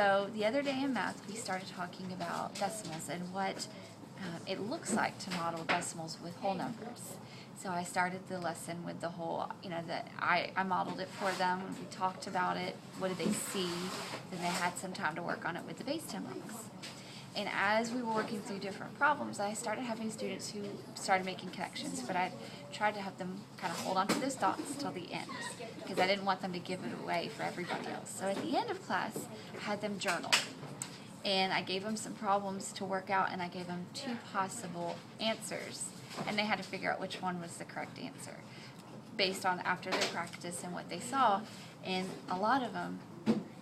So the other day in math, we started talking about decimals and what it looks like to model decimals with whole numbers. So I started the lesson with the whole, that I modeled it for them. We talked about it. What did they see? Then they had some time to work on it with the base 10 links. And as we were working through different problems, I started having students who started making connections, but I tried to have them kind of hold on to those thoughts till the end, because I didn't want them to give it away for everybody else. So at the end of class, I had them journal. And I gave them some problems to work out, and I gave them 2 possible answers. And they had to figure out which one was the correct answer, based on after their practice and what they saw. And a lot of them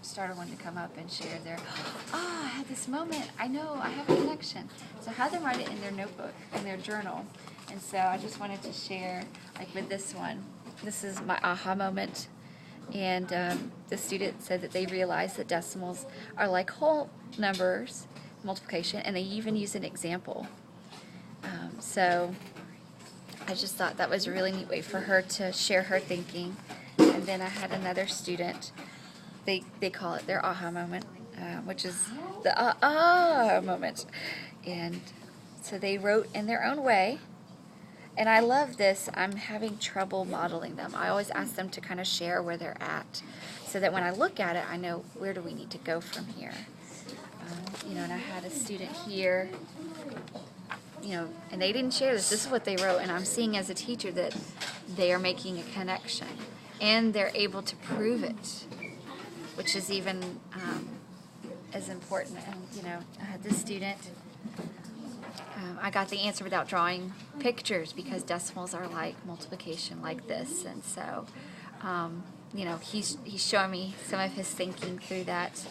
started wanting to come up and share their, I had this moment, I know, I have a connection. So I had them write it in their notebook, in their journal. And so I just wanted to share, like with this one, this is my aha moment. And the student said that they realized that decimals are like whole numbers, multiplication, and they even use an example. So I just thought that was a really neat way for her to share her thinking. And then I had another student, they call it their aha moment, which is the aha moment. And so they wrote in their own way. And I love this. I'm having trouble modeling them. I always ask them to kind of share where they're at, so that when I look at it, I know where do we need to go from here. And I had a student here, and they didn't share this. This is what they wrote, and I'm seeing as a teacher that they are making a connection, and they're able to prove it, which is even as important. And I had this student. I got the answer without drawing pictures, because decimals are like multiplication, like this. And so, he's showing me some of his thinking through that.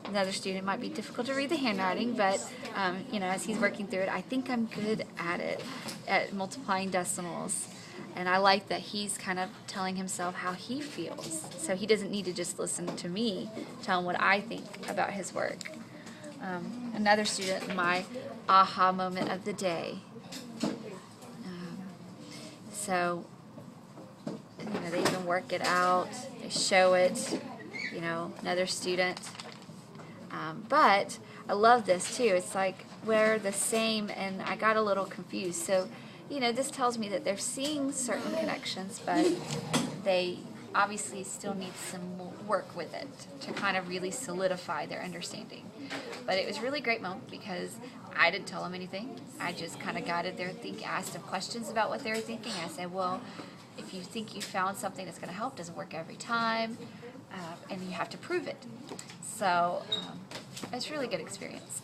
Another student might be difficult to read the handwriting, but as he's working through it, I think I'm good at it, at multiplying decimals. And I like that he's kind of telling himself how he feels, so he doesn't need to just listen to me tell him what I think about his work. Another student, my aha moment of the day. So they even work it out, they show it, another student. But I love this too. It's like we're the same, and I got a little confused. So, this tells me that they're seeing certain connections, but they obviously still need some work with it to kind of really solidify their understanding. But it was a really great moment, because I didn't tell them anything. I just kind of guided their thinking, asked them questions about what they were thinking. I said, well, if you think you found something that's going to help, doesn't work every time, and you have to prove it. So it's a really good experience.